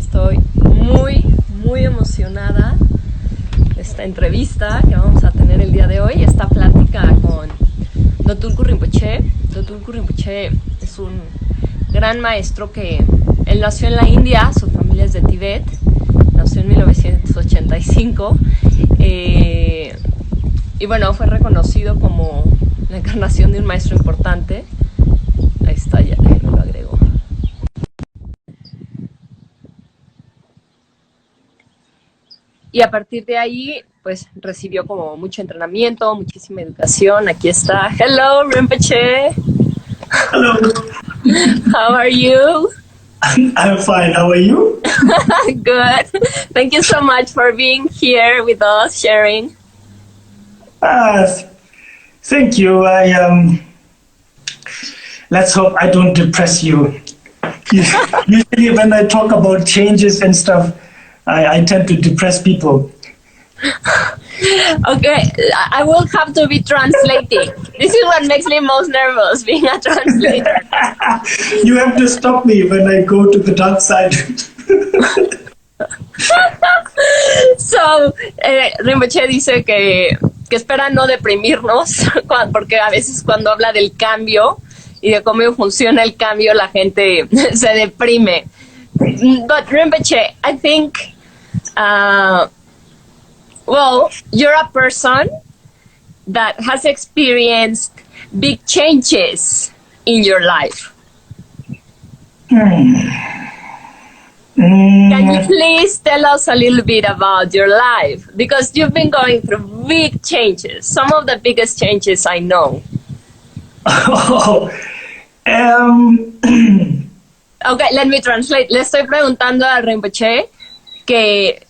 Estoy muy emocionada de esta entrevista que vamos a tener el día de hoy, esta plática con Do Tulku Rinpoche. Do Tulku Rinpoche es un gran maestro que él nació en la India, su familia es de Tibet, nació en 1985 y bueno, fue reconocido como la encarnación de un maestro importante. Ahí está, ya lo agrego. Y a partir de ahí, pues recibió como mucho entrenamiento, muchísima educación. Aquí está. Hello, Rinpoche. Hello. How are you? I'm fine. How are you? Good. Thank you so much for being here with us, sharing. Thank you. Let's hope I don't depress you. Usually when I talk about changes and stuff, I tend to depress people. Okay, I will have to be translating. This is what makes me most nervous, being a translator. You have to stop me when I go to the dark side. So, Rinpoche dice que espera no deprimirnos, porque a veces cuando habla del cambio y de cómo funciona el cambio, la gente se deprime. But Rinpoche, I think, well, you're a person that has experienced big changes in your life. Can you please tell us a little bit about your life? Because you've been going through big changes, some of the biggest changes I know. Okay, let me translate. Le estoy preguntando a Rinpoche que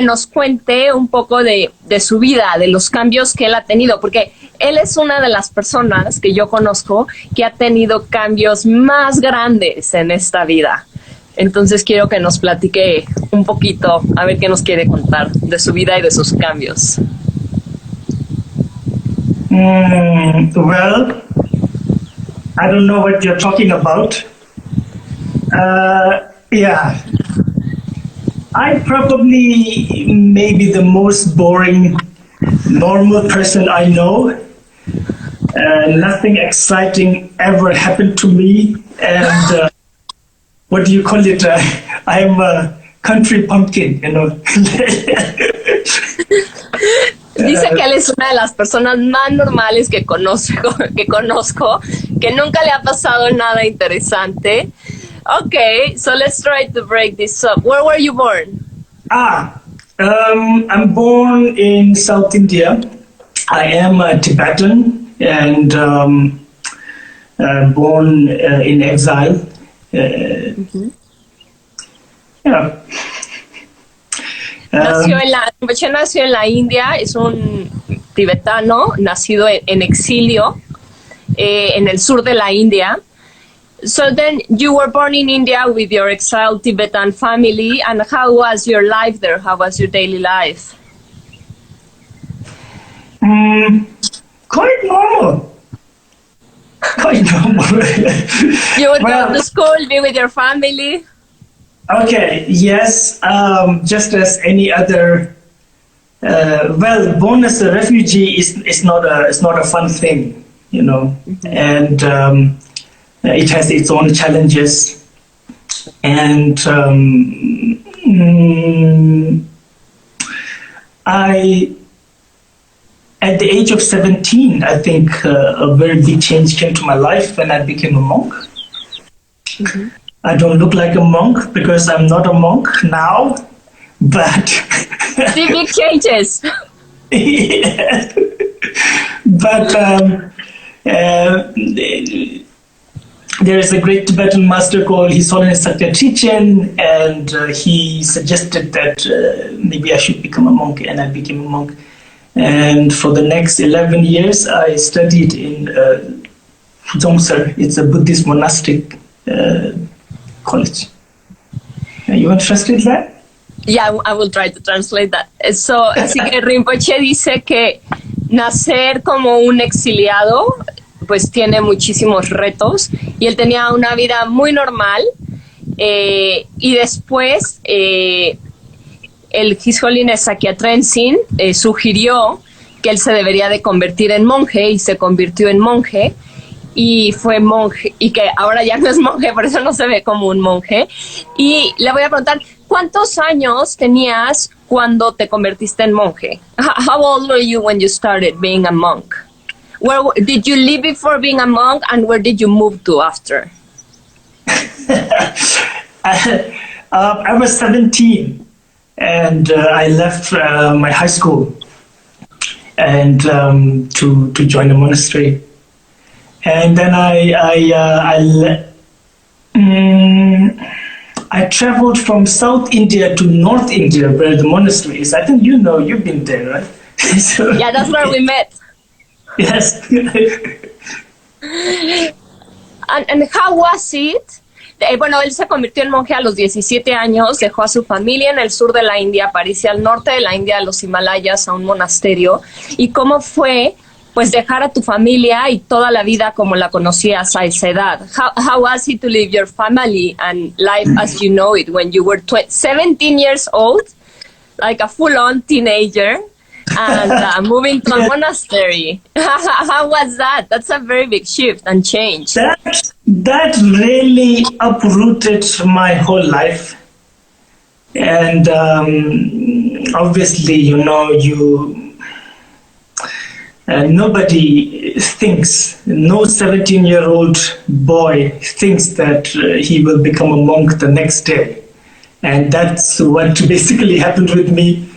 nos cuente un poco de su vida, de los cambios que él ha tenido, porque él es una de las personas que yo conozco que ha tenido cambios más grandes en esta vida. Entonces quiero que nos platique un poquito, a ver qué nos quiere contar de su vida y de sus cambios. Well, I don't know what you're talking about. Yeah. I'm probably maybe the most boring, normal person I know. Nothing exciting ever happened to me. And what do you call it? I'm a country pumpkin, you know. Dice que él es una de las personas más normales que conozco, que nunca le ha pasado nada interesante. Okay, so let's try to break this up. Where were you born? I'm born in South India. I am a Tibetan and born in exile. Mm-hmm. Yeah. Nació en la India, es un tibetano nacido en exilio en el sur de la India. So then you were born in India with your exiled Tibetan family, and how was your life there? How was your daily life? Quite normal. Quite normal. You would go to school, be with your family? Okay, yes, just as any other. Well, born as a refugee is not a fun thing, you know, mm-hmm. And it has its own challenges. And at the age of 17, I think a very big change came to my life when I became a monk. Mm-hmm. I don't look like a monk because I'm not a monk now, but... The big changes. Yeah. But there is a great Tibetan master called His Holiness Sakya Chichen, and he suggested that maybe I should become a monk, and I became a monk. And for the next 11 years, I studied in Dzongser. It's a Buddhist monastic college. Are you interested in that? Yeah, I will try to translate that. So, así que Rinpoche dice que nacer como un exiliado pues tiene muchísimos retos y él tenía una vida muy normal y después el His Holiness Sakya Tenzin sugirió que él se debería de convertir en monje y se convirtió en monje y fue monje y que ahora ya no es monje, por eso no se ve como un monje. Y le voy a preguntar, ¿cuántos años tenías cuando te convertiste en monje? How old were you when you started being a monk? Where did you live before being a monk and where did you move to after? I was 17 and I left my high school and to join a monastery. And then I traveled from South India to North India, where the monastery is. I think you've been there, right? So, yeah, that's where we met. Yes. And how was it? Bueno, él se convirtió en monje a los 17 años, dejó a su familia en el sur de la India para irse al norte de la India, a los Himalayas, a un monasterio. ¿Y cómo fue, pues, dejar a tu familia y toda la vida como la conocías a esa edad? How was it to leave your family and life as you know it when you were 17 years old, like a full-on teenager, and moving to a monastery? How was that? That's a very big shift and change. That really uprooted my whole life. And obviously, nobody thinks, no 17-year-old boy thinks that he will become a monk the next day. And that's what basically happened with me.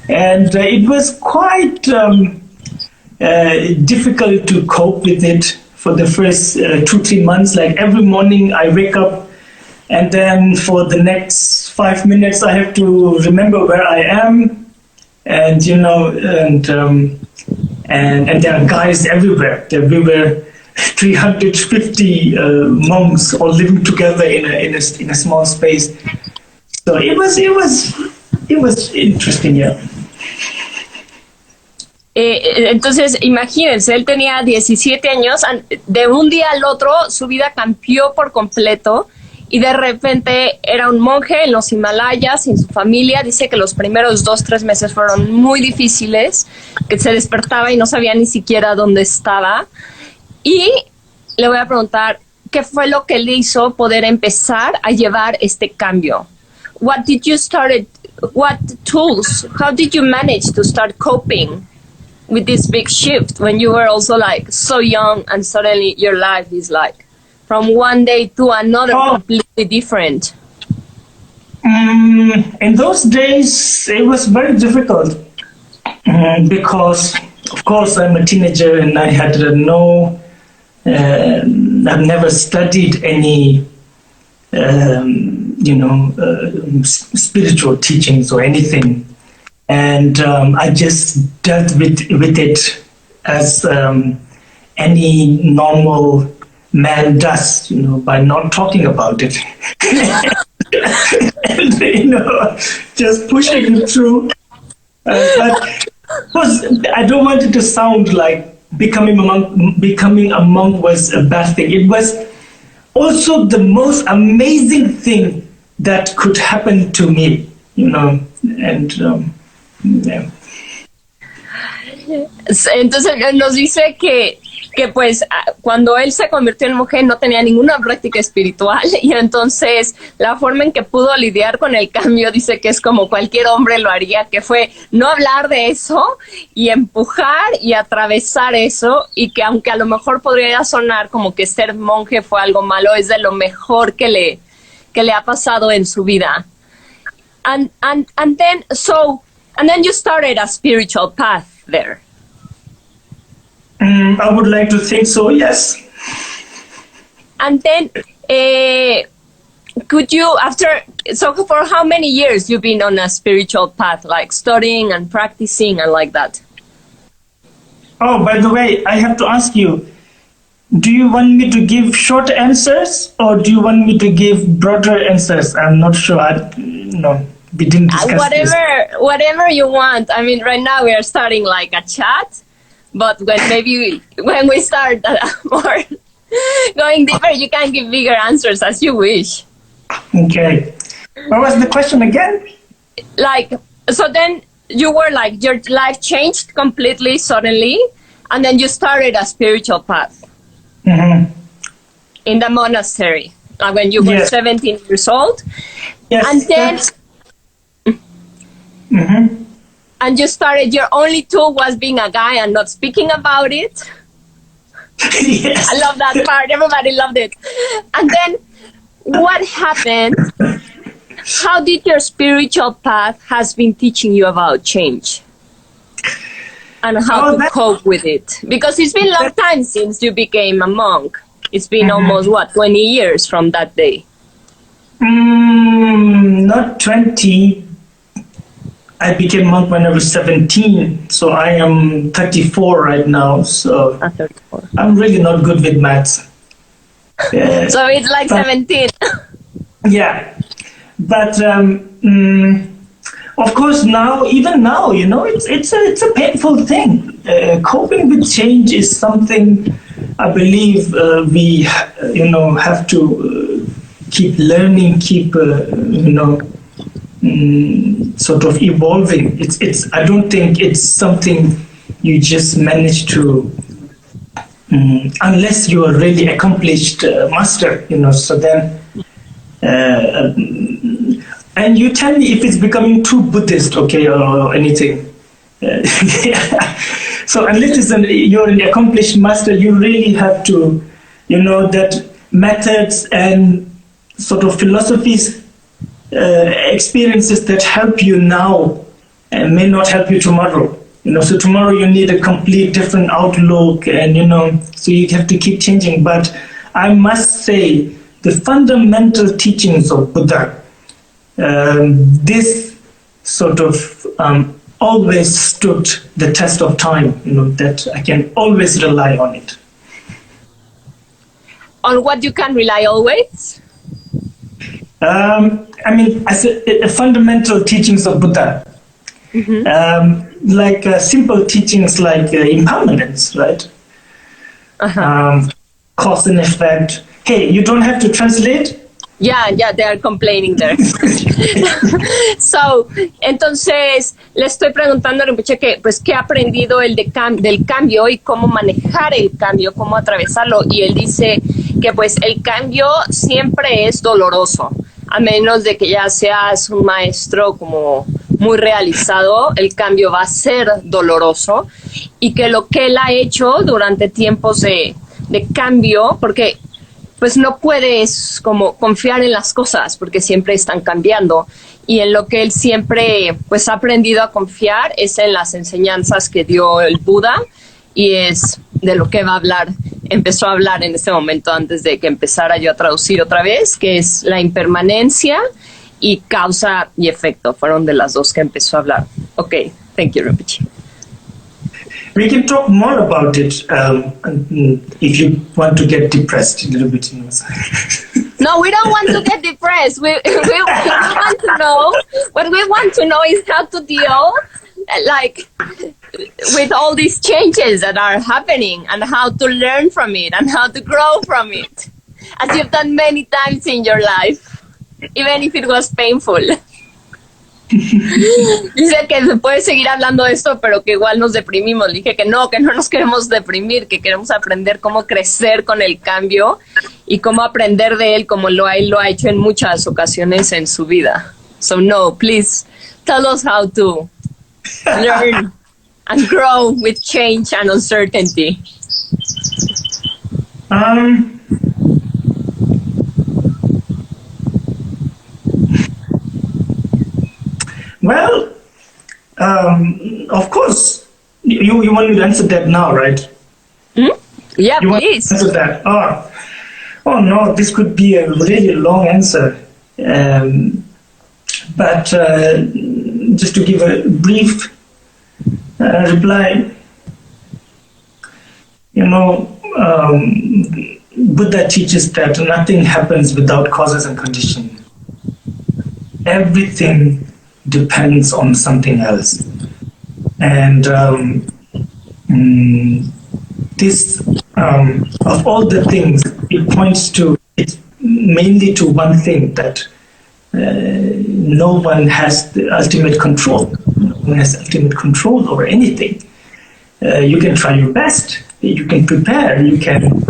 And it was quite difficult to cope with it for the first 2-3 months. Like every morning I wake up and then for the next 5 minutes I have to remember where I am. And, and there are guys everywhere. There were 350 monks all living together in a small space. So it was interesting, yeah. Entonces, imagínense, él tenía 17 años, de un día al otro su vida cambió por completo y de repente era un monje en los Himalayas sin su familia. Dice que los primeros 2-3 meses fueron muy difíciles, que se despertaba y no sabía ni siquiera dónde estaba. Y le voy a preguntar, ¿qué fue lo que le hizo poder empezar a llevar este cambio? What tools, how did you manage to start coping with this big shift when you were also like so young and suddenly your life is like from one day to another completely different? In those days it was very difficult because of course I'm a teenager and I had I've never studied any spiritual teachings or anything. And I just dealt with it as any normal man does, by not talking about it. And, just pushing it through. But I don't want it to sound like becoming a monk was a bad thing. It was also the most amazing thing that could happen to me, and yeah. Entonces nos dice que pues cuando él se convirtió en monje no tenía ninguna práctica espiritual y entonces la forma en que pudo lidiar con el cambio dice que es como cualquier hombre lo haría, que fue no hablar de eso y empujar y atravesar eso, y que aunque a lo mejor podría sonar como que ser monje fue algo malo, es de lo mejor que le ha pasado en su vida. And then you started a spiritual path there. I would like to think so, yes. And then, could you, for how many years you've been on a spiritual path, like studying and practicing and like that? Oh, by the way, I have to ask you, do you want me to give short answers or do you want me to give broader answers? I'm not sure. We didn't discuss this. Whatever you want. I mean, right now we are starting like a chat. But when we start more going deeper, you can give bigger answers as you wish. Okay. What was the question again? Like, so then you were like, your life changed completely suddenly, and then you started a spiritual path in the monastery when you were 17 years old. Yes. And then and you started, your only tool was being a guy and not speaking about it. Yes. I love that part. Everybody loved it. And then what happened? How did your spiritual path has been teaching you about change and how to cope with it? Because it's been a long time since you became a monk. It's been almost, 20 years from that day? Not 20. I became monk when I was 17, so I am 34 right now, so 34. I'm really not good with maths. So it's like 17. Yeah, but of course even now, it's a painful thing. Coping with change is something I believe we, have to keep learning, keep, sort of evolving. It's. I don't think it's something you just manage to, unless you are really accomplished master. So then, and you tell me if it's becoming too Buddhist, okay, or anything. So unless you're an accomplished master, you really have to, that methods and sort of philosophies. Experiences that help you now and may not help you tomorrow. So tomorrow you need a complete different outlook, and so you have to keep changing. But I must say, the fundamental teachings of Buddha, this sort of always stood the test of time. That I can always rely on it. On what you can rely always? As a fundamental teachings of Buddha, like simple teachings like impermanence, right? Cause and effect. Hey, you don't have to translate? Yeah, they are complaining there. So, entonces, le estoy preguntando a Rinpoche ¿qué ha aprendido del cambio y cómo manejar el cambio, cómo atravesarlo? Y él dice que pues el cambio siempre es doloroso. A menos de que ya seas un maestro como muy realizado, el cambio va a ser doloroso, y que lo que él ha hecho durante tiempos de cambio, porque pues no puedes como confiar en las cosas porque siempre están cambiando, y en lo que él siempre pues ha aprendido a confiar es en las enseñanzas que dio el Buda, y es de lo que empezó a hablar en este momento antes de que empezara yo a traducir otra vez, que es la impermanencia y causa y efecto. Fueron de las dos que empezó a hablar. Okay, thank you, Rinpoche. We can talk more about it if you want to get depressed a little bit. No, we don't want to get depressed. We want to know. What we want to know is how to deal with all these changes that are happening, and how to learn from it and how to grow from it, as you've done many times in your life, even if it was painful. Dice que se puede seguir hablando de esto, pero que igual nos deprimimos. Le dije que no nos queremos deprimir, que queremos aprender cómo crecer con el cambio y cómo aprender de él, como él lo ha hecho en muchas ocasiones en su vida. So no, please tell us how to learn and grow with change and uncertainty. Well, of course, you want me to answer that now, right? Yeah, you please. Want to answer that? Oh no, this could be a really long answer. But just to give a brief reply, Buddha teaches that nothing happens without causes and conditions. Everything depends on something else. And this, of all the things, it points to, mainly to one thing, that no one has the ultimate control. No one has ultimate control over anything. You can try your best, you can prepare, you can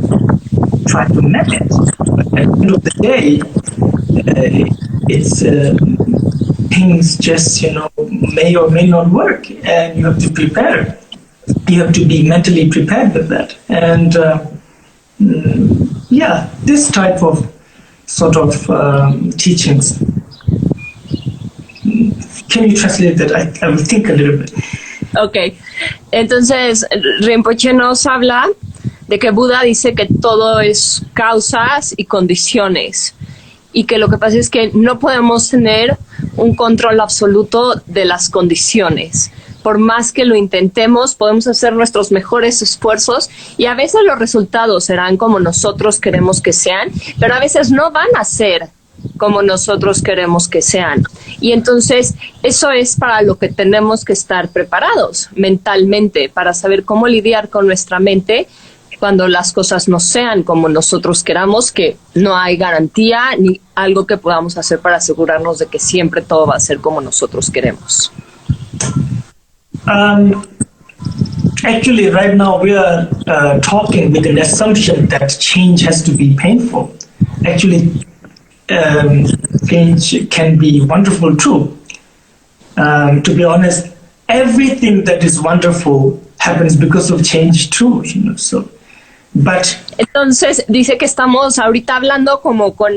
try to manage. But at the end of the day, it's things just, may or may not work, and you have to prepare. You have to be mentally prepared with that. And this type of sort of teachings. Can you translate that? I will think a little bit. Ok, entonces Rinpoche nos habla de que Buda dice que todo es causas y condiciones, y que lo que pasa es que no podemos tener un control absoluto de las condiciones. Por más que lo intentemos, podemos hacer nuestros mejores esfuerzos y a veces los resultados serán como nosotros queremos que sean, pero a veces no van a ser como nosotros queremos que sean. Y entonces eso es para lo que tenemos que estar preparados mentalmente, para saber cómo lidiar con nuestra mente cuando las cosas no sean como nosotros queramos, que no hay garantía ni algo que podamos hacer para asegurarnos de que siempre todo va a ser como nosotros queremos. Actually, right now we are talking with an assumption that change has to be painful. Actually, change can be wonderful too. To be honest, everything that is wonderful happens because of change too, Entonces dice que estamos ahorita hablando como con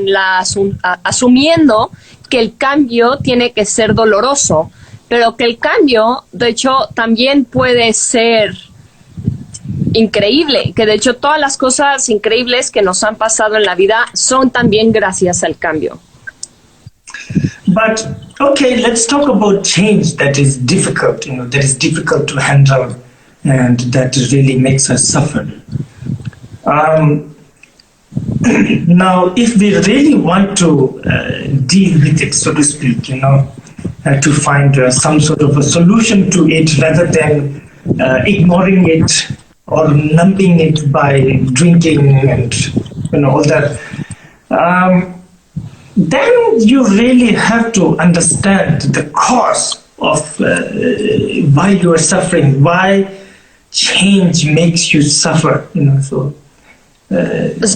asumiendo que el cambio tiene que ser doloroso, pero que el cambio, de hecho, también puede ser increíble, que de hecho todas las cosas increíbles que nos han pasado en la vida son también gracias al cambio. But, okay, let's talk about change that is difficult, that is difficult to handle and that really makes us suffer. Now, if we really want to deal with it, so to speak, to find some sort of a solution to it rather than ignoring it or numbing it by drinking and all that, then you really have to understand the cause of why you are suffering, why change makes you suffer.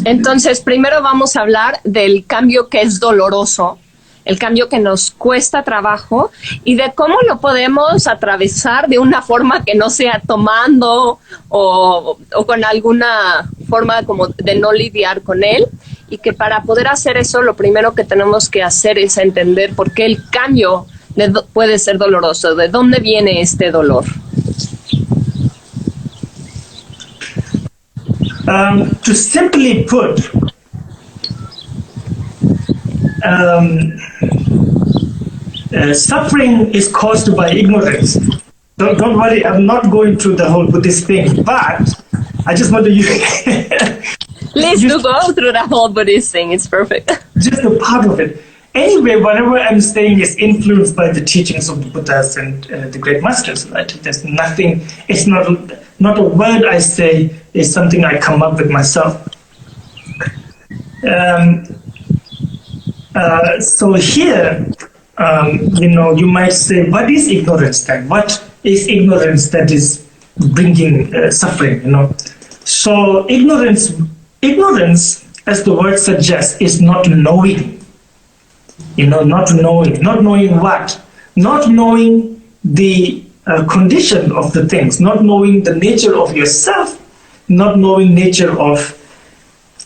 Entonces, primero vamos a hablar del cambio que es doloroso, el cambio que nos cuesta trabajo y de cómo lo podemos atravesar de una forma que no sea tomando o con alguna forma como de no lidiar con él, y que para poder hacer eso lo primero que tenemos que hacer es entender por qué el cambio puede ser doloroso, de dónde viene este dolor. To simply put, suffering is caused by ignorance. Don't worry, I'm not going through the whole Buddhist thing, but I just want to use Please do go through the whole Buddhist thing, it's perfect. Just a part of it. Anyway, whatever I'm saying is influenced by the teachings of the Buddhas and the great masters, right? There's nothing, it's not a word I say, it's something I come up with myself. So here, you might say, what is ignorance then? What is ignorance that is bringing suffering, So ignorance, as the word suggests, is not knowing. Not knowing what? Not knowing the condition of the things, not knowing the nature of yourself, not knowing nature of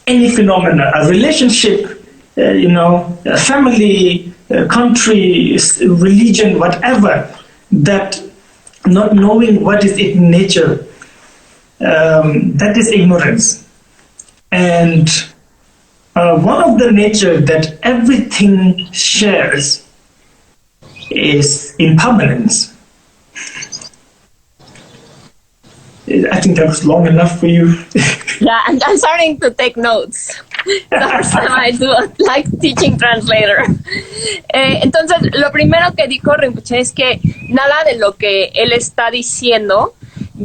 any phenomena, a relationship, a family, a country, religion, whatever, that not knowing what is its nature, that is ignorance. And one of the nature that everything shares is impermanence. I think that was long enough for you. Yeah, I'm starting to take notes. The first time I do like teaching translator. Entonces, lo primero que dijo Rinpoche es que nada de lo que él está diciendo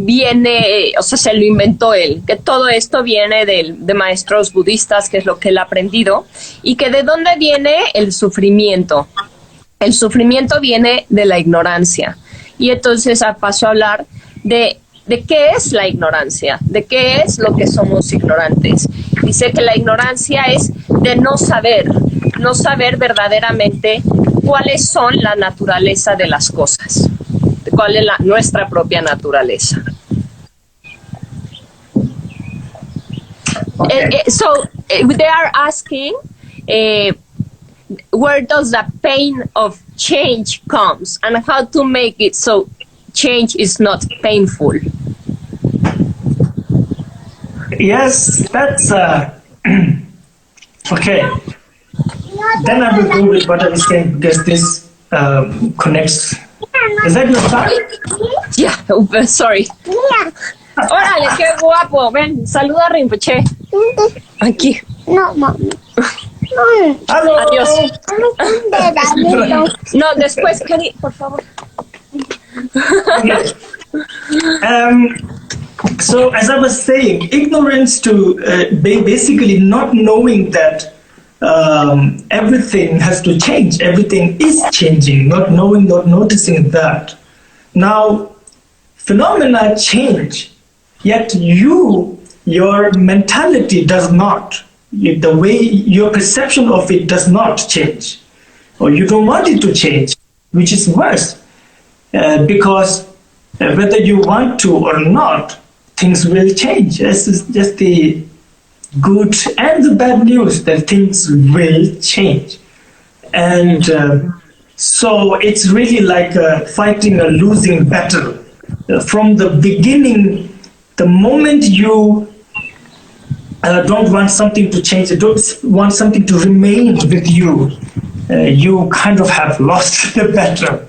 viene, o sea, se lo inventó él, que todo esto viene de maestros budistas, que es lo que él ha aprendido, y que de dónde viene el sufrimiento. El sufrimiento viene de la ignorancia. Y entonces paso a hablar de qué es la ignorancia, de qué es lo que somos ignorantes. Dice que la ignorancia es de no saber verdaderamente cuáles son la naturaleza de las cosas, cuál es nuestra propia naturaleza. Okay. So they are asking, where does the pain of change comes and how to make it so change is not painful? Yes, that's okay. Then I will go with what I was saying because this connects. Is that your son? Yeah, sorry. Órale, qué guapo. Ven, saluda a Rinpoche. Aquí. No, mami. Hello. Adiós. No, después, Kenny, por favor. Okay. So as I was saying, ignorance to basically not knowing that everything has to change, everything is changing, not knowing, not noticing that. Now, phenomena change, yet your mentality does not. The way your perception of it does not change, or you don't want it to change, which is worse, because whether you want to or not, things will change. This is just the good and the bad news, that things will change. And so it's really like fighting a losing battle. From the beginning, the moment you don't want something to change, don't want something to remain with you, you kind of have lost the battle.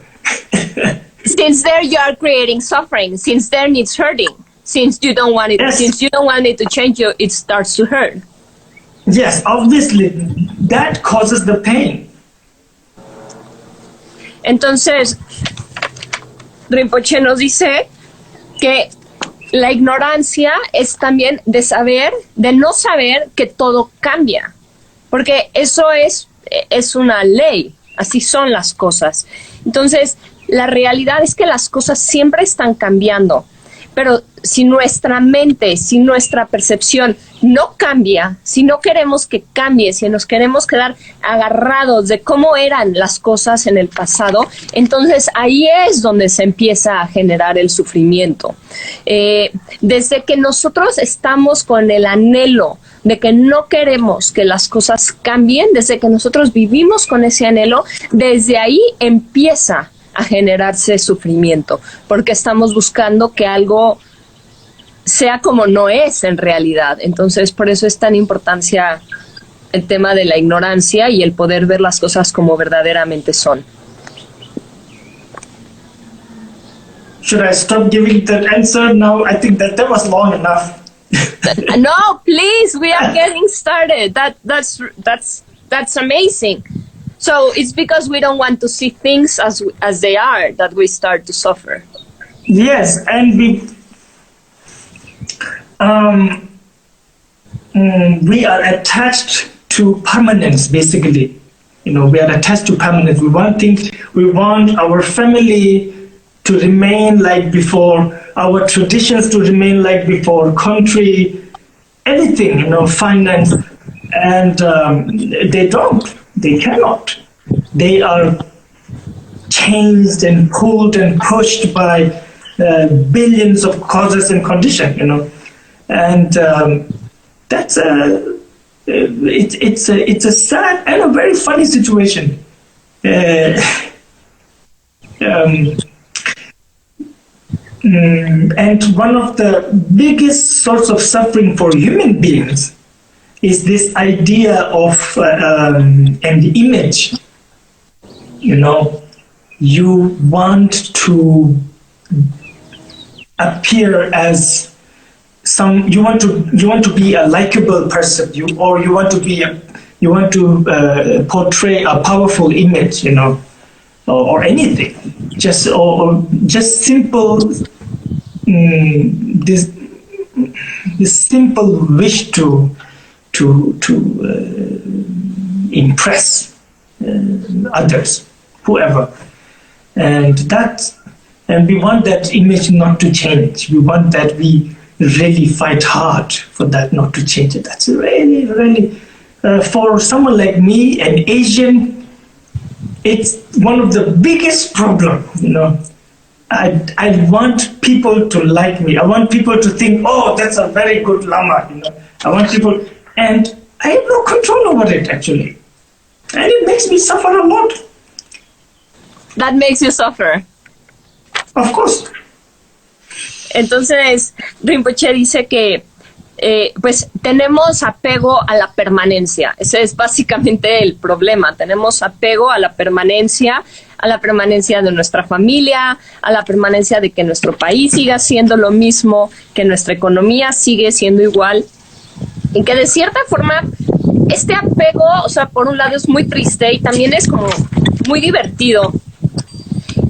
Since there you are creating suffering, since there it's hurting. Since you don't want it, Yes. since you don't want it to change, it starts to hurt. Yes, obviously, that causes the pain. Entonces, Rinpoche nos dice que la ignorancia es también de no saber que todo cambia, porque eso es una ley, así son las cosas. Entonces, la realidad es que las cosas siempre están cambiando. Pero si nuestra mente, si nuestra percepción no cambia, si no queremos que cambie, si nos queremos quedar agarrados de cómo eran las cosas en el pasado, entonces ahí es donde se empieza a generar el sufrimiento. Desde que nosotros estamos con el anhelo de que no queremos que las cosas cambien, desde que nosotros vivimos con ese anhelo, desde ahí empieza a generarse sufrimiento, porque estamos buscando que algo sea como no es en realidad. Entonces, por eso es tan importancia el tema de la ignorancia y el poder ver las cosas como verdaderamente son. Should I stop giving that answer now? I think that was long enough. No, please, we are getting started. That's amazing. So it's because we don't want to see things as they are that we start to suffer. Yes, and we are attached to permanence, basically. You know, we are attached to permanence. We want our family to remain like before, our traditions to remain like before, country, anything, you know, finance. And they don't. They cannot. They are changed and pulled and pushed by billions of causes and conditions, you know, and that's it's a sad and a very funny situation. And one of the biggest source of suffering for human beings is this idea of an image. You know, you want to appear as you want to be a likable person, you want to portray a powerful image, you know, or anything, just simple this simple wish to impress others, whoever, and we want that image not to change. We want that we really fight hard for that not to change it. That's really for someone like me, an Asian, it's one of the biggest problems, you know. I want people to like me. I want people to think, oh, that's a very good Lama, you know. I want people, and I have no control over it, actually. And it makes me suffer a lot. That makes you suffer. Of course. Entonces, Rinpoche dice que pues tenemos apego a la permanencia. Ese es básicamente el problema. Tenemos apego a la permanencia de nuestra familia, a la permanencia de que nuestro país siga siendo lo mismo, que nuestra economía sigue siendo igual. Y que de cierta forma este apego, o sea, por un lado es muy triste y también es como muy divertido.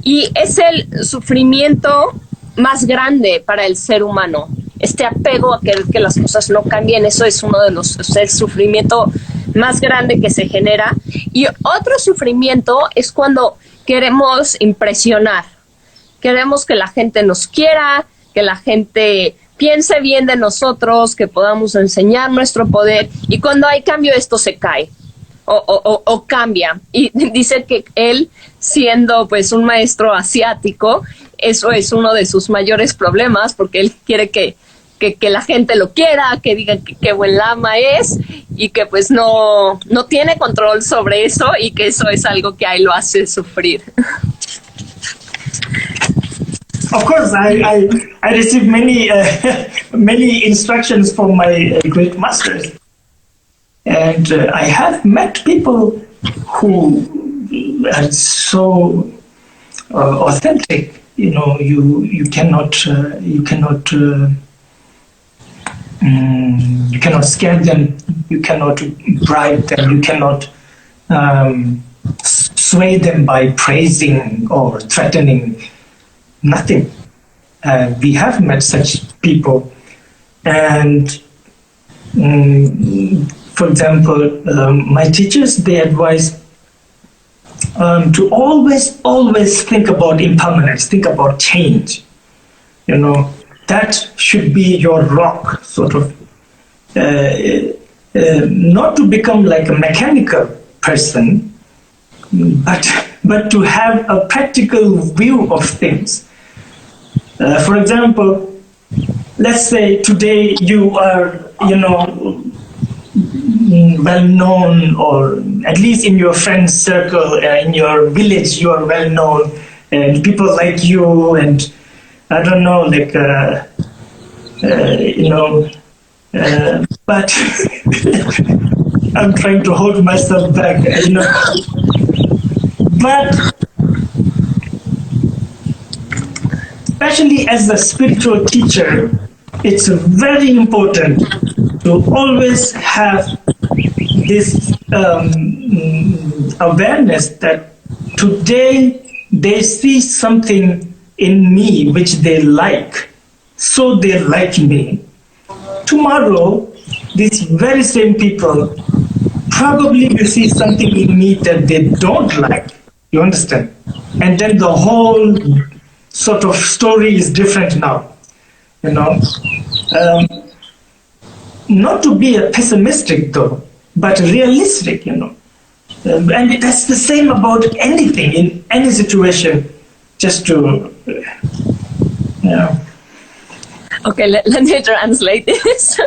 Y es el sufrimiento más grande para el ser humano. Este apego a querer que las cosas no cambien, eso es uno de los, o sea, el sufrimiento más grande que se genera. Y otro sufrimiento es cuando queremos impresionar. Queremos que la gente nos quiera, que la gente piense bien de nosotros, que podamos enseñar nuestro poder. Y cuando hay cambio, esto se cae o cambia. Y dice que él, siendo pues un maestro asiático, eso es uno de sus mayores problemas, porque él quiere que la gente lo quiera, que digan que qué buen lama es, y que pues no tiene control sobre eso, y que eso es algo que a él lo hace sufrir. Of course, I received many instructions from my great masters, and I have met people who are so authentic. You know, you cannot scare them. You cannot bribe them. You cannot sway them by praising or threatening. Nothing. We have met such people, and for example, my teachers, they advise to always think about impermanence, think about change. You know, that should be your rock, sort of. Not to become like a mechanical person, but to have a practical view of things. For example, let's say today you are, you know, well known, or at least in your friend circle, in your village, you are well known, and people like you, and I don't know, like, you know, but I'm trying to hold myself back, you know, but especially as a spiritual teacher, it's very important to always have this awareness that today they see something in me which they like, so they like me. Tomorrow, these very same people probably will see something in me that they don't like. You understand? And then the whole sort of story is different now. You know, not to be a pessimistic though, but realistic. You know, and that's the same about anything in any situation. Just to, you know. Okay, let me translate this.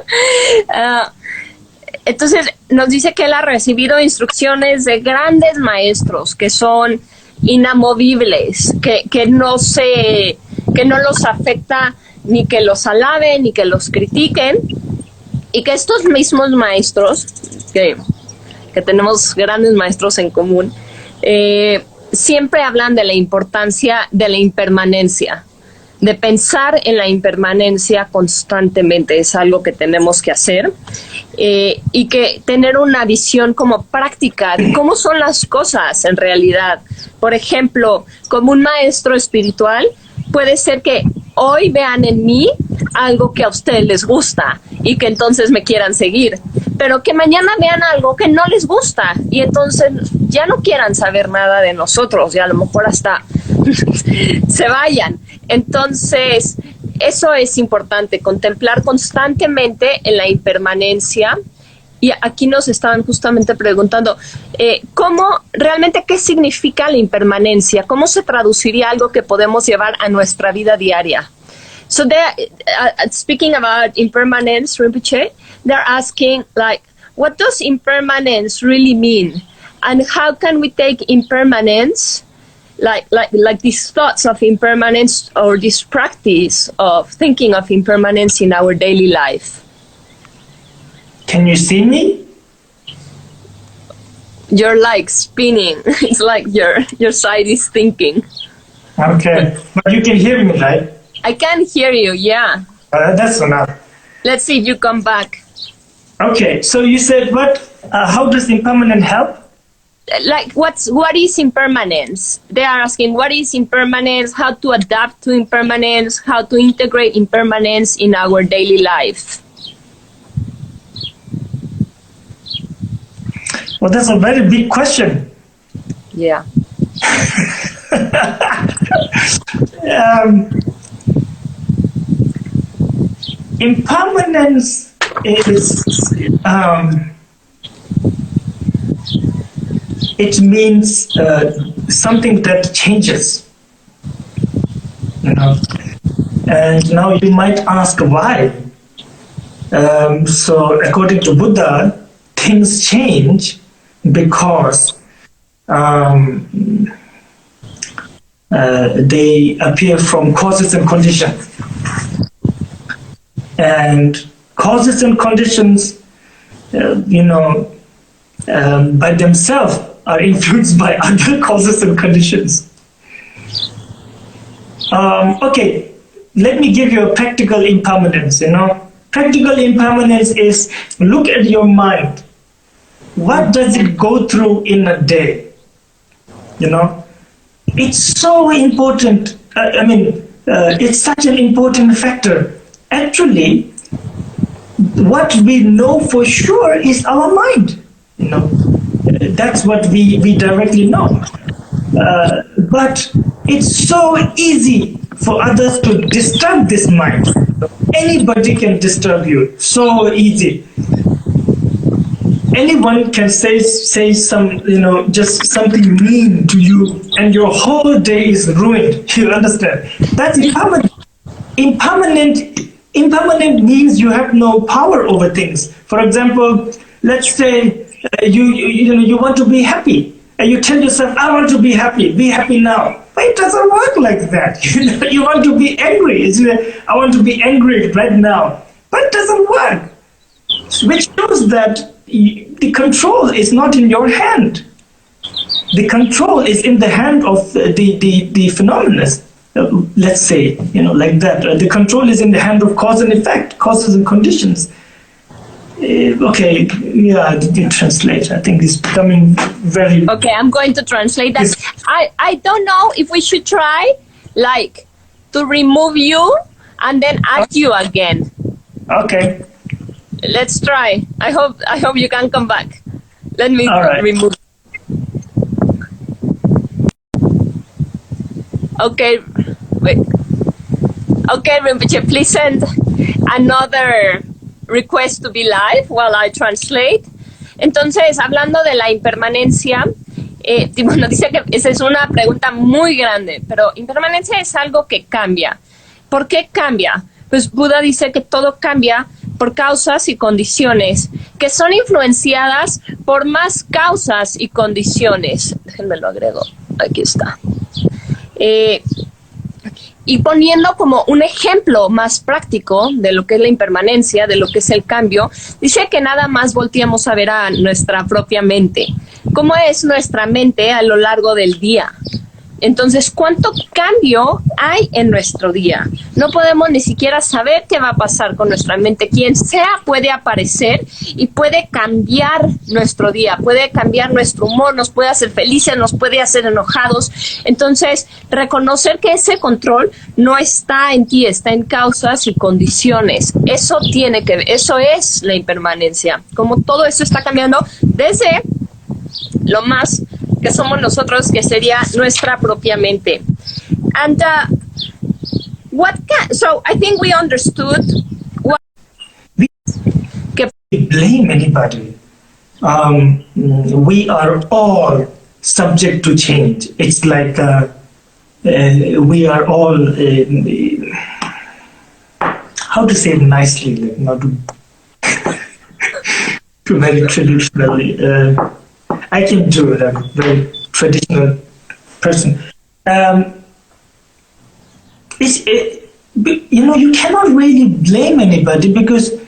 Entonces nos dice que él ha recibido instrucciones de grandes maestros que son inamovibles, que no los afecta ni que los alaben ni que los critiquen, y que estos mismos maestros, que tenemos grandes maestros en común, siempre hablan de la importancia de la impermanencia, de pensar en la impermanencia constantemente. Es algo que tenemos que hacer, y que tener una visión como práctica de cómo son las cosas en realidad. Por ejemplo, como un maestro espiritual, puede ser que hoy vean en mí algo que a ustedes les gusta y que entonces me quieran seguir, pero que mañana vean algo que no les gusta y entonces ya no quieran saber nada de nosotros y a lo mejor hasta se vayan. Entonces, eso es importante, contemplar constantemente en la impermanencia. Y aquí nos estaban justamente preguntando, ¿cómo realmente qué significa la impermanencia? ¿Cómo se traduciría algo que podemos llevar a nuestra vida diaria? So speaking about impermanence, Rinpoche, they're asking, like, what does impermanence really mean? And how can we take impermanence, like these thoughts of impermanence or this practice of thinking of impermanence in our daily life? Can you see me? You're like spinning. It's like your side is thinking. Okay, but you can hear me, right? I can hear you, yeah. That's enough. Let's see if you come back. Okay, so you said what? How does impermanence help? Like, what is impermanence? They are asking, what is impermanence? How to adapt to impermanence? How to integrate impermanence in our daily life? Well, that's a very big question. Yeah. Impermanence is, it means something that changes, you know. And now you might ask why. So according to Buddha, things change because they appear from causes and conditions. And causes and conditions, by themselves are influenced by other causes and conditions. Okay, let me give you a practical impermanence, Practical impermanence is, look at your mind. What does it go through in a day? It's so important. It's such an important factor. Actually, what we know for sure is our mind. That's what we directly know. But it's so easy for others to disturb this mind. Anybody can disturb you. So easy. Anyone can say some, just something mean to you, and your whole day is ruined. You understand? That's impermanent. Impermanent means you have no power over things. For example, let's say you want to be happy, and you tell yourself, I want to be happy now. But it doesn't work like that. You want to be angry. I want to be angry right now. But it doesn't work. Which shows that the control is not in your hand. The control is in the hand of the phenomenon. Let's say, like that. The control is in the hand of cause and effect, causes and conditions. Okay, yeah, I didn't translate. I think it's becoming very... Okay, I'm going to translate that. I don't know if we should try, like, to remove you and then add you again. Okay. Let's try. I hope you can come back. Let me remove. Okay, wait. Okay, Rinpoche, please send another request to be live while I translate. Entonces, hablando de la impermanencia, bueno, dice que esa es una pregunta muy grande, pero impermanencia es algo que cambia. ¿Por qué cambia? Pues Buda dice que todo cambia por causas y condiciones, que son influenciadas por más causas y condiciones. Déjenme lo agrego, aquí está. Y poniendo como un ejemplo más práctico de lo que es la impermanencia, de lo que es el cambio, dice que nada más volteamos a ver a nuestra propia mente. ¿Cómo es nuestra mente a lo largo del día? Entonces, ¿cuánto cambio hay en nuestro día? No podemos ni siquiera saber qué va a pasar con nuestra mente. Quien sea puede aparecer y puede cambiar nuestro día, puede cambiar nuestro humor, nos puede hacer felices, nos puede hacer enojados. Entonces, reconocer que ese control no está en ti, está en causas y condiciones. Eso es la impermanencia. Como todo eso está cambiando desde lo más que somos nosotros, que sería nuestra propia mente. And so I think we understood what We blame anybody. We are all subject to change. It's like we are all, how to say it nicely, like not too very traditionally. I can do it. I'm a very traditional person. You cannot really blame anybody, because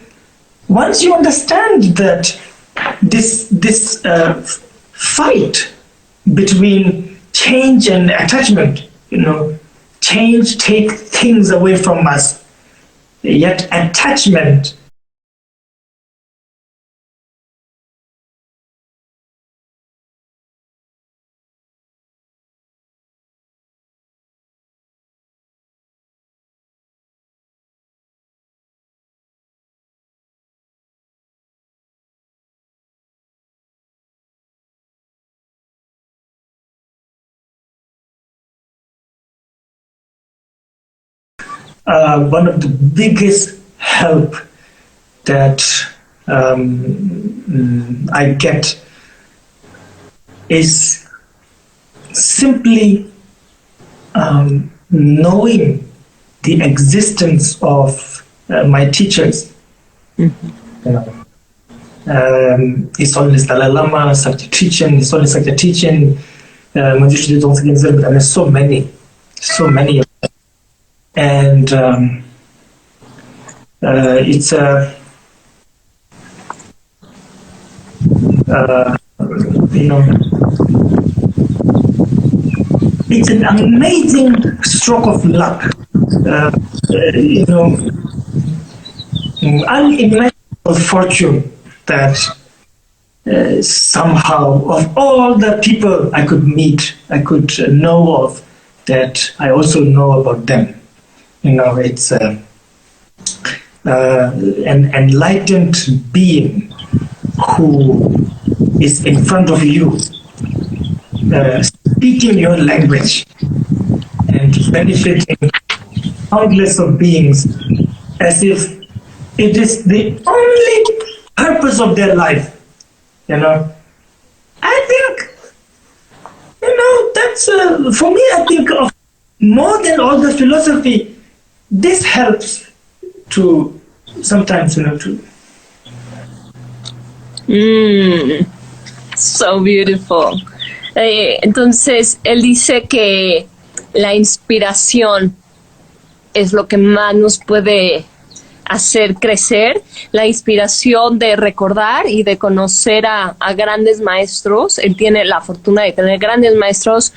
once you understand that this fight between change and attachment, change takes things away from us, yet attachment one of the biggest help that I get is simply knowing the existence of my teachers. His Holiness Dalai Lama, Sakya Trichin, His Holiness Sakya Trichin, Manjushri Dongsa Gyaltsab, but I mean so many of them. And it's it's an amazing stroke of luck, unimaginable fortune that somehow, of all the people I could meet, I could know of, that I also know about them. It's an enlightened being who is in front of you, speaking your language and benefiting countless of beings as if it is the only purpose of their life. I think, that's, for me, I think of more than all the philosophy, this helps to sometimes, to... So beautiful. Entonces, él dice que la inspiración es lo que más nos puede hacer crecer, la inspiración de recordar y de conocer a grandes maestros. Él tiene la fortuna de tener grandes maestros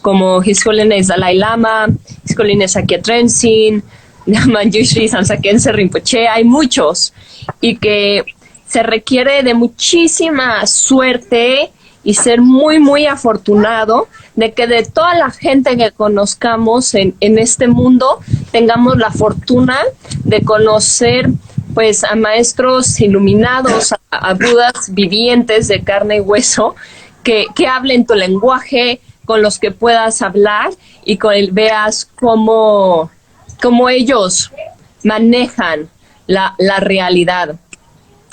como His Holiness Dalai Lama, His Holiness Sakya Trichin, Manjushri Sakya Rinpoche. Hay muchos, y que se requiere de muchísima suerte y ser muy, muy afortunado de que de toda la gente que conozcamos en este mundo tengamos la fortuna de conocer pues a maestros iluminados, a budas vivientes de carne y hueso, que hablen tu lenguaje, con los que puedas hablar y veas cómo ellos manejan la realidad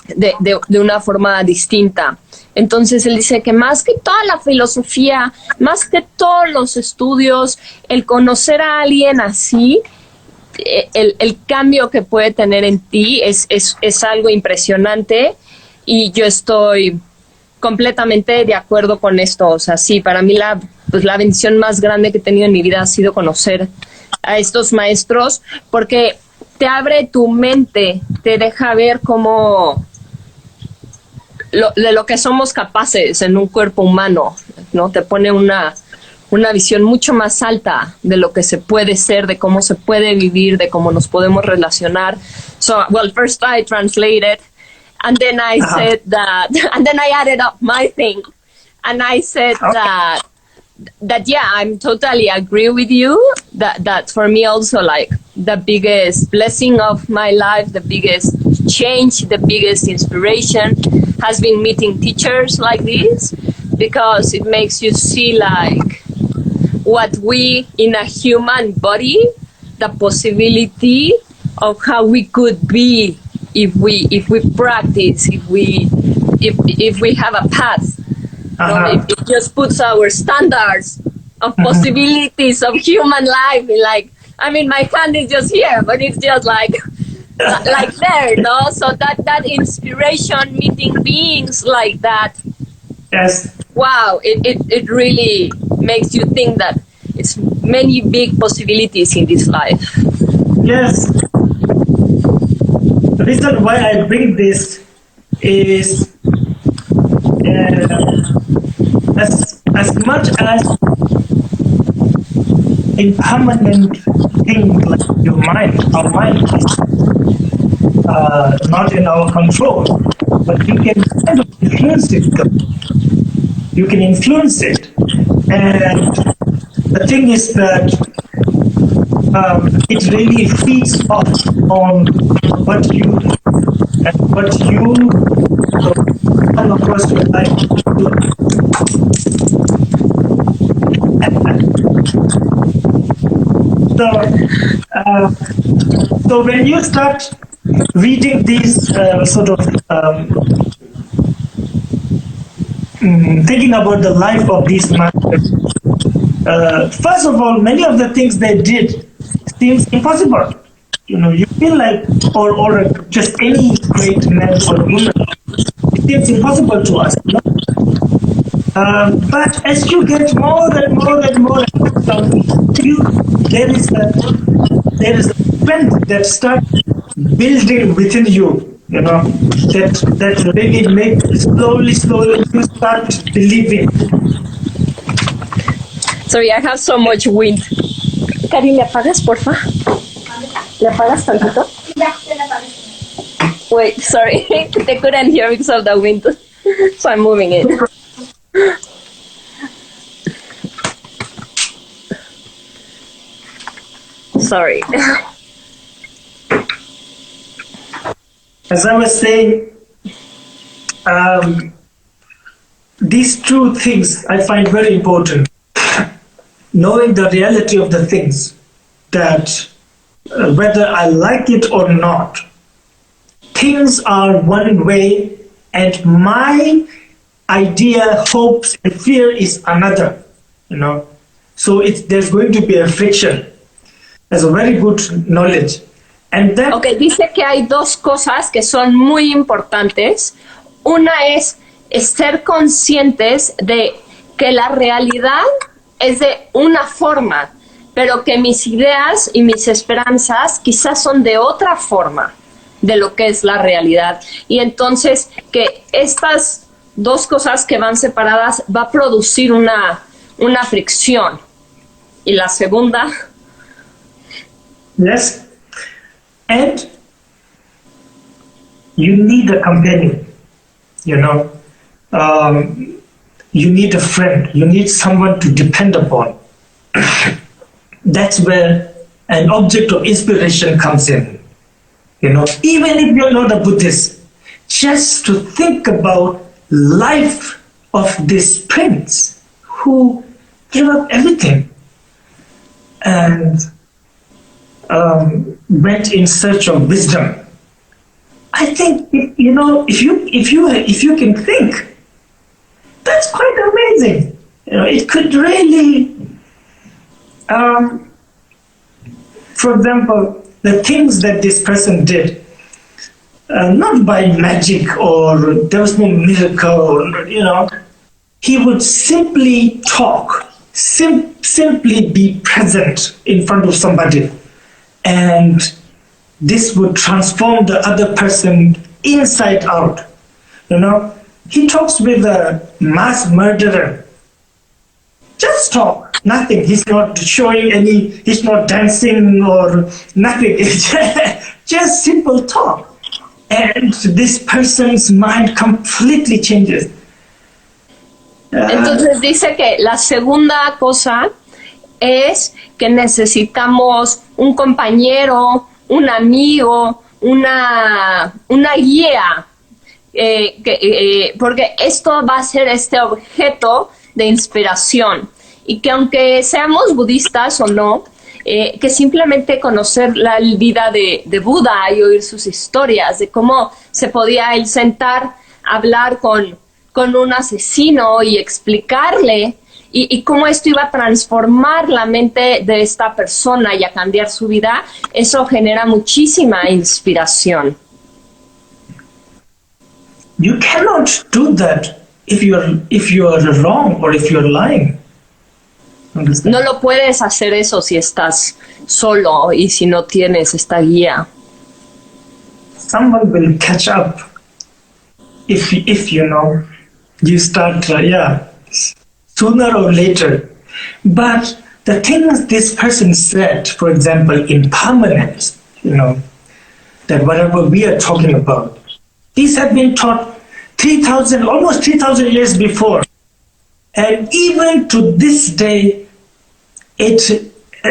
de una forma distinta. Entonces él dice que más que toda la filosofía, más que todos los estudios, el conocer a alguien así, el cambio que puede tener en ti es algo impresionante, y yo estoy completamente de acuerdo con esto. O sea, sí, para mí la bendición más grande que he tenido en mi vida ha sido conocer a estos maestros, porque te abre tu mente, te deja ver cómo de lo que somos capaces en un cuerpo humano, ¿no? Te pone una una visión mucho más alta de lo que se puede ser, de cómo se puede vivir, de cómo nos podemos relacionar. So, well, first I translated, and then I said that, and then I added up my thing, and I said that yeah, I'm totally agree with you, that for me also, like, the biggest blessing of my life, the biggest change, the biggest inspiration has been meeting teachers like this, because it makes you see, like, what we in a human body, the possibility of how we could be if we practice, if we have a path. If it just puts our standards of possibilities of human life in, like, I mean, my hand is just here, but it's just like there, no? So that inspiration, meeting beings like that. Yes. Wow, it really makes you think that it's many big possibilities in this life. Yes. The reason why I bring this is as much as impermanent thing like your mind, our mind is not in our control, but you can kind of influence it. You can influence it, and the thing is that it really feeds off on what you come across your life. So when you start reading these thinking about the life of these masters, first of all, many of the things they did seems impossible. You know, you feel like, or just any great man or woman, it seems impossible to us. You know? But as you get more and more and more, there is a strength that starts building within you. You know, that really makes slowly you start believing. Sorry, I have so much wind. Cari, ¿le apagas, porfa? ¿Le apagas tantito? Ya, te la apagas. Wait, sorry. They couldn't hear because of the wind. So I'm moving it. Sorry. As I was saying, these two things I find very important. Knowing the reality of the things, that whether I like it or not, things are one way, and my idea, hopes, and fear is another. You know, so there's going to be a friction. That's a very good knowledge. And then, Okay, dice que hay dos cosas que son muy importantes. Una es ser conscientes de que la realidad es de una forma, pero que mis ideas y mis esperanzas quizás son de otra forma de lo que es la realidad. Y entonces que estas dos cosas que van separadas va a producir una fricción. Y la segunda... yes, and you need a companion, you know. You need a friend, you need someone to depend upon. That's where an object of inspiration comes in. You know, even if you're not a Buddhist, just to think about life of this prince who gave up everything and went in search of wisdom. I think, you know, if you can think, that's quite amazing. You know, it could really, for example, the things that this person did, not by magic or there was no miracle, you know, he would simply talk, simply be present in front of somebody, and this would transform the other person inside out, you know. He talks with a mass murderer. Just talk. nothing. He's not showing any, he's not dancing or nothing. It's just simple talk. And this person's mind completely changes. Entonces dice que la segunda cosa es que necesitamos un compañero, un amigo, una guía, porque esto va a ser este objeto de inspiración, y que aunque seamos budistas o no, que simplemente conocer la vida de Buda y oír sus historias, de cómo se podía él sentar, hablar con un asesino y explicarle y cómo esto iba a transformar la mente de esta persona y a cambiar su vida, eso genera muchísima inspiración. You cannot do that if you are wrong or if you're lying. Understand? No lo puedes hacer eso si estás solo y si no tienes esta guía. Someone will catch up if you know you start sooner or later. But the things this person said, for example, impermanence, that whatever we are talking about, these have been taught almost 3,000 years before. And even to this day, it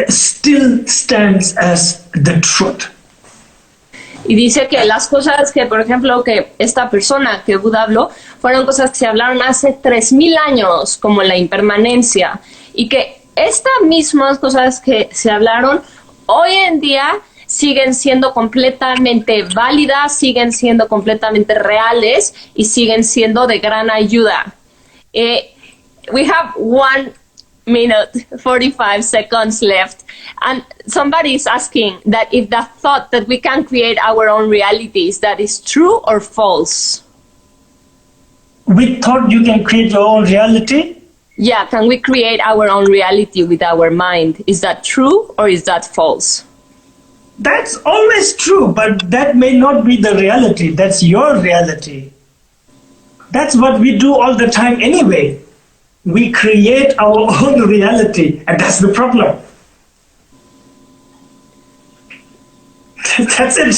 still stands as the truth. Y dice que las cosas que, por ejemplo, que esta persona que Buda habló, fueron cosas que se hablaron hace 3,000 años, como la impermanencia, y que estas mismas cosas que se hablaron hoy en día siguen siendo completamente válidas, siguen siendo completamente reales y siguen siendo de gran ayuda. We have 1 minute, 45 seconds left. And somebody is asking that if the thought that we can create our own realities, that is true or false? We thought you can create your own reality? Yeah, can we create our own reality with our mind? Is that true or is that false? That's always true, but that may not be the reality. That's your reality. That's what we do all the time anyway. We create our own reality, and that's the problem. That's it.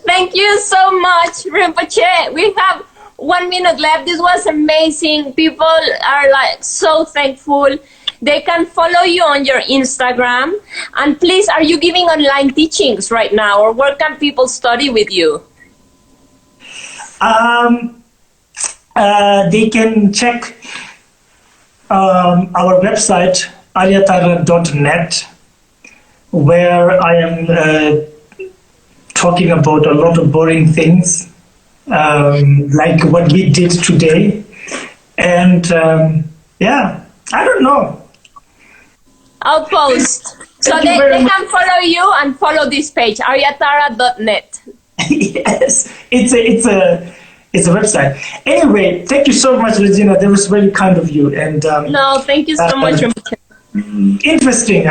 Thank you so much, Rinpoche. We have 1 minute left. This was amazing. People are like so thankful. They can follow you on your Instagram. And please, are you giving online teachings right now, or where can people study with you? They can check our website, aryatara.net, where I am talking about a lot of boring things, like what we did today. And I don't know. I'll post. So they can follow you and follow this page, aryatara.net. Yes, it's a website. Anyway, thank you so much, Regina. That was very kind of you. And no, thank you so much. Interesting.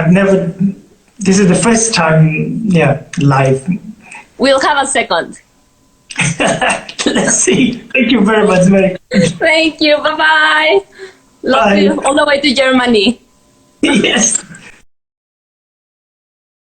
This is the first time, live. We'll have a second. Let's see. Thank you very much. Thank you. Bye-bye. Love you all the way to Germany. Yes.